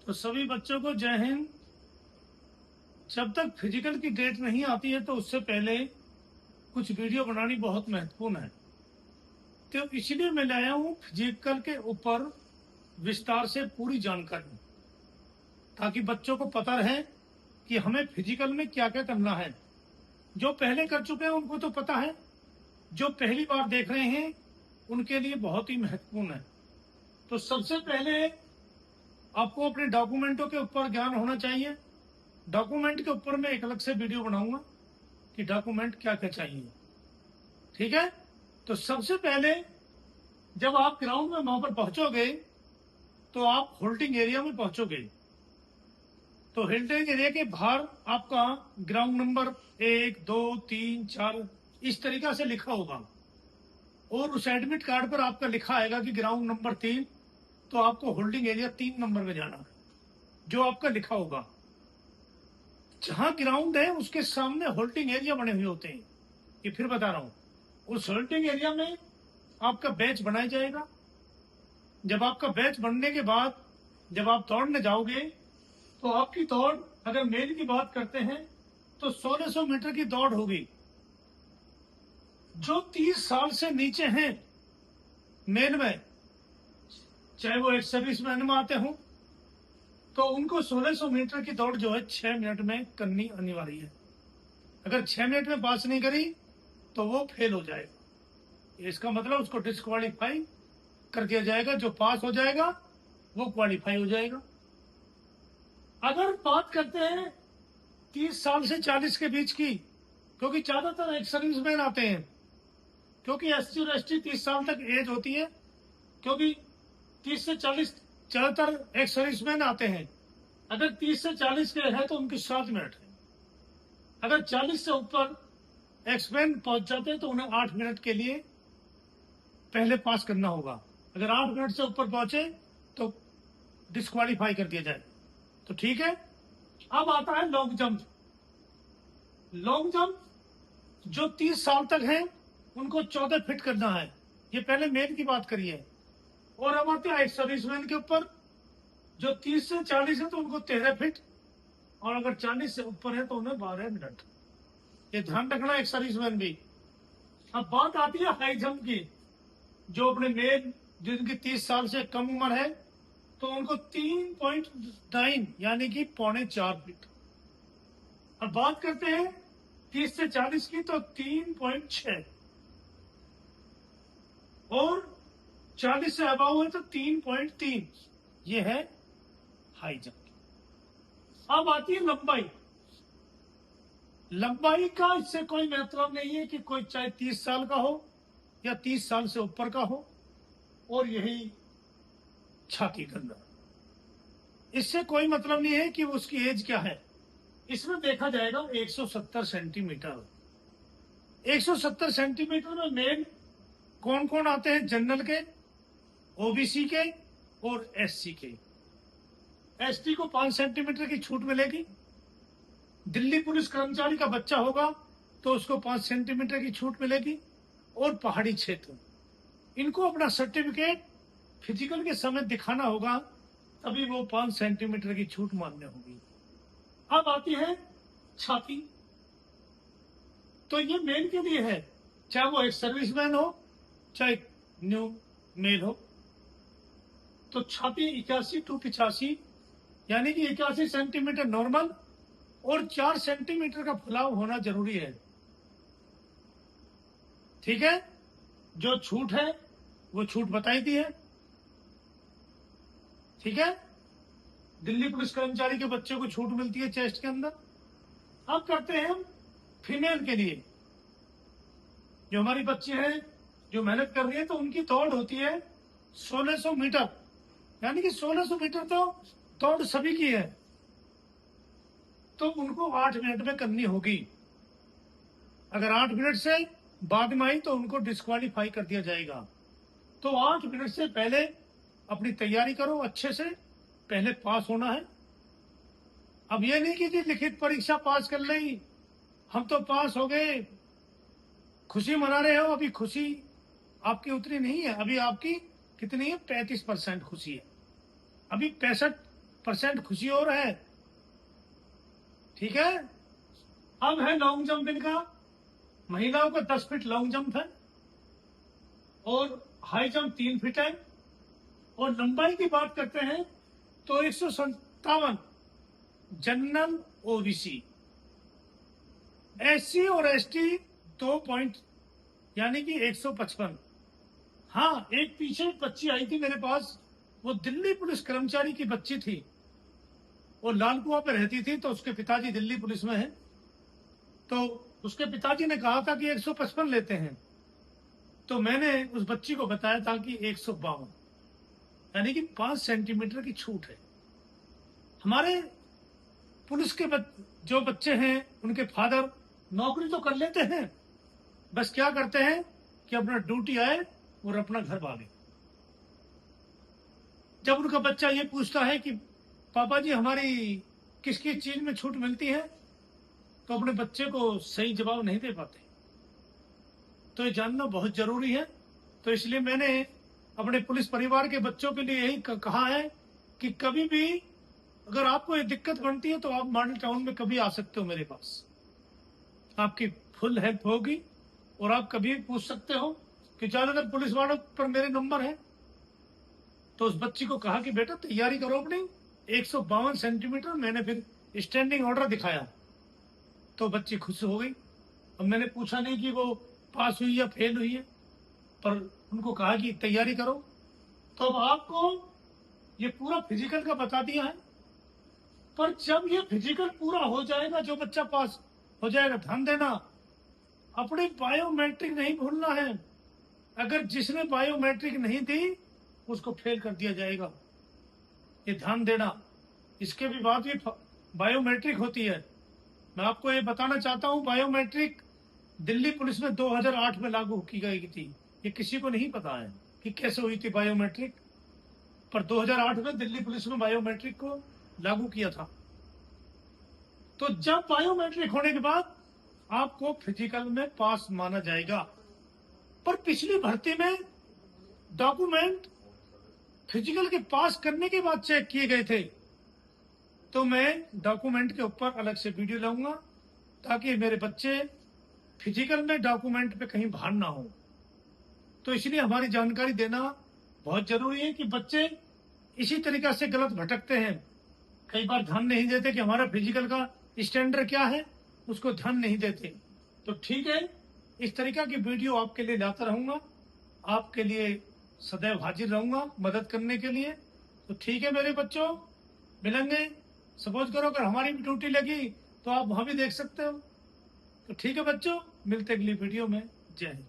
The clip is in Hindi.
तो सभी बच्चों को जय हिंद। जब तक फिजिकल की डेट नहीं आती है तो उससे पहले कुछ वीडियो बनानी बहुत महत्वपूर्ण है। तो इसलिए मैं लाया हूँ फिजिकल के ऊपर विस्तार से पूरी जानकारी, ताकि बच्चों को पता रहे कि हमें फिजिकल में क्या क्या करना है। जो पहले कर चुके हैं उनको तो पता है, जो पहली बार देख रहे हैं उनके लिए बहुत ही महत्वपूर्ण है। तो सबसे पहले आपको अपने डॉक्यूमेंटों के ऊपर ज्ञान होना चाहिए। डॉक्यूमेंट के ऊपर मैं एक अलग से वीडियो बनाऊंगा कि डॉक्यूमेंट क्या क्या चाहिए। ठीक है। तो सबसे पहले जब आप ग्राउंड में वहां पर पहुंचोगे तो आप होल्डिंग एरिया में पहुंचोगे। तो होल्डिंग एरिया के बाहर आपका ग्राउंड नंबर 1, 2, 3, 4 इस तरीका से लिखा होगा, और उस एडमिट कार्ड पर आपका लिखा आएगा कि ग्राउंड नंबर 3। तो आपको होल्डिंग एरिया 3 नंबर में जाना है, जो आपका लिखा होगा। जहां ग्राउंड है उसके सामने होल्डिंग एरिया बने हुए होते हैं। ये फिर बता रहा हूं, उस होल्डिंग एरिया में आपका बैच बनाया जाएगा। जब आपका बैच बनने के बाद जब आप दौड़ने जाओगे तो आपकी दौड़, अगर मेल की बात करते हैं तो 1600 मीटर की दौड़ होगी। जो 30 साल से नीचे हैं मेल में, चाहे वो एक सर्विसमैन में आते हों, तो उनको 1600 मीटर की दौड़ जो है 6 मिनट में करनी अनिवार्य है। अगर 6 मिनट में पास नहीं करी तो वो फेल हो जाएगा। इसका मतलब उसको डिस्क्वालीफाई कर दिया जाएगा। जो पास हो जाएगा वो क्वालिफाई हो जाएगा। अगर बात करते हैं 30 साल से 40 के बीच की, क्योंकि ज्यादातर एक्स सर्विसमैन आते हैं, क्योंकि एससी और एसटी 30 साल तक एज होती है, क्योंकि 30 से 40 ज्यादातर एक्स सर्विसमैन आते हैं। अगर 30 से 40 के है तो उनकी 7 मिनट है। अगर 40 से ऊपर एक्समैन पहुंच जाते हैं तो उन्हें 8 मिनट के लिए पहले पास करना होगा। अगर 8 मिनट से ऊपर पहुंचे तो डिस्क्वालीफाई कर दिया जाए। तो ठीक है। अब आता है लॉन्ग जंप। लॉन्ग जंप जो 30 साल तक है उनको 14 फीट करना है। ये पहले मेन की बात करी है। और अब आते हैं सर्विसमैन के ऊपर। जो 30 से 40 है तो उनको 13 फीट, और अगर 40 से ऊपर है तो उन्हें 12 मिनट। ये ध्यान रखना एक सर्विसमैन भी। अब बात आती है हाई जंप की। जो अपने मेन जिनकी 30 साल से कम उम्र है तो उनको 3.9 यानी कि 3.25 फीट। अब बात करते हैं 30 से 40 की तो 3.6, और 40 से अबाव है तो 3.3। ये है हाई जंप। अब आती है लंबाई। लंबाई का इससे कोई मतलब नहीं है कि कोई चाहे 30 साल का हो या 30 साल से ऊपर का हो, और यही छाती के अंदर, इससे कोई मतलब नहीं है कि उसकी एज क्या है। इसमें देखा जाएगा 170 सेंटीमीटर। 170 सेंटीमीटर में मेन कौन कौन आते हैं? जनरल के, ओबीसी के और एससी के। एसटी को 5 सेंटीमीटर की छूट मिलेगी। दिल्ली पुलिस कर्मचारी का बच्चा होगा तो उसको 5 सेंटीमीटर की छूट मिलेगी। और पहाड़ी क्षेत्र, इनको अपना सर्टिफिकेट फिजिकल के समय दिखाना होगा, तभी वो 5 सेंटीमीटर की छूट मान्य होगी। अब आती है छाती। तो ये मेल के लिए है, चाहे वो एक सर्विसमैन हो चाहे न्यू मेल हो। तो छाती 81 टू 85 यानी कि 81 सेंटीमीटर नॉर्मल और 4 सेंटीमीटर का फैलाव होना जरूरी है। ठीक है। जो छूट है वो छूट बताई दी है। ठीक है। दिल्ली पुलिस कर्मचारी के बच्चे को छूट मिलती है चेस्ट के अंदर। अब करते हैं हम फीमेल के लिए। जो हमारी बच्ची है जो मेहनत कर रही है, तो उनकी दौड़ होती है 1600 मीटर, यानी कि 1600 मीटर तो दौड़ सभी की है, तो उनको 8 मिनट में करनी होगी। अगर 8 मिनट से बाद में आई तो उनको डिस्क्वालीफाई कर दिया जाएगा। तो 8 मिनट से पहले अपनी तैयारी करो अच्छे से, पहले पास होना है। अब ये नहीं कि जी लिखित परीक्षा पास कर ली, हम तो पास हो गए, खुशी मना रहे हो। अभी खुशी आपकी उतनी नहीं है। अभी आपकी कितनी है? 35% खुशी है। अभी 65 परसेंट खुशी और है। ठीक है। अब है लॉन्ग जंप इनका। महिलाओं का 10 फीट लॉन्ग जंप है और हाई जंप 3 फीट है। और लंबाई की बात करते हैं तो 157 जनरल ओबीसी, एससी और एसटी 2 पॉइंट यानी कि 155। हाँ, एक पीछे एक बच्ची आई थी मेरे पास, वो दिल्ली पुलिस कर्मचारी की बच्ची थी। वो लालकुआं पे रहती थी, तो उसके पिताजी दिल्ली पुलिस में हैं। तो उसके पिताजी ने कहा था कि 155 लेते हैं। तो मैंने उस बच्ची को बताया था कि 152, यानी कि 5 सेंटीमीटर की छूट है। हमारे पुलिस के जो बच्चे हैं उनके फादर नौकरी तो कर लेते हैं, बस क्या करते हैं कि अपना ड्यूटी आए और अपना घर भागे। जब उनका बच्चा ये पूछता है कि पापा जी हमारी किस किस चीज में छूट मिलती है, तो अपने बच्चे को सही जवाब नहीं दे पाते। तो ये जानना बहुत जरूरी है। तो इसलिए मैंने अपने पुलिस परिवार के बच्चों के लिए यही कहा है कि कभी भी अगर आपको ये दिक्कत बनती है तो आप मॉडल टाउन में कभी आ सकते हो मेरे पास, आपकी फुल हेल्प होगी। और आप कभी भी पूछ सकते हो कि ज्यादातर पुलिस वालों पर मेरे नंबर है। तो उस बच्ची को कहा कि बेटा तैयारी करो अपनी। 152 सेंटीमीटर मैंने फिर स्टैंडिंग ऑर्डर दिखाया, तो बच्ची खुश हो गई। अब मैंने पूछा नहीं कि वो पास हुई या फेल हुई है, पर उनको कहा कि तैयारी करो। तो अब आपको ये पूरा फिजिकल का बता दिया है, पर जब ये फिजिकल पूरा हो जाएगा, जो बच्चा पास हो जाएगा, ध्यान देना अपनी बायोमेट्रिक नहीं भूलना है। अगर जिसने बायोमेट्रिक नहीं दी उसको फेल कर दिया जाएगा, ये ध्यान देना। इसके भी बाद भी बायोमेट्रिक होती है। मैं आपको ये बताना चाहता हूँ, बायोमेट्रिक दिल्ली पुलिस में 2008 में लागू की गई थी। ये किसी को नहीं पता है कि कैसे हुई थी बायोमेट्रिक, पर 2008 में दिल्ली पुलिस में बायोमेट्रिक को लागू किया था। तो जब बायोमेट्रिक होने के बाद आपको फिजिकल में पास माना जाएगा। पर पिछली भर्ती में डॉक्यूमेंट फिजिकल के पास करने के बाद चेक किए गए थे। तो मैं डॉक्यूमेंट के ऊपर अलग से वीडियो लाऊंगा, ताकि मेरे बच्चे फिजिकल में डॉक्यूमेंट पे कहीं भार ना हो। तो इसलिए हमारी जानकारी देना बहुत जरूरी है कि बच्चे इसी तरीका से गलत भटकते हैं। कई बार ध्यान नहीं देते कि हमारा फिजिकल का स्टैंडर्ड क्या है, उसको ध्यान नहीं देते। तो ठीक है, इस तरीका की वीडियो आपके लिए लाता रहूंगा, आपके लिए सदैव हाजिर रहूंगा मदद करने के लिए। तो ठीक है मेरे बच्चों, मिलेंगे। सपोज करो अगर हमारी भी ड्यूटी लगी तो आप वहां भी देख सकते हो। तो ठीक है बच्चों, मिलते अगली वीडियो में। जय हिंद।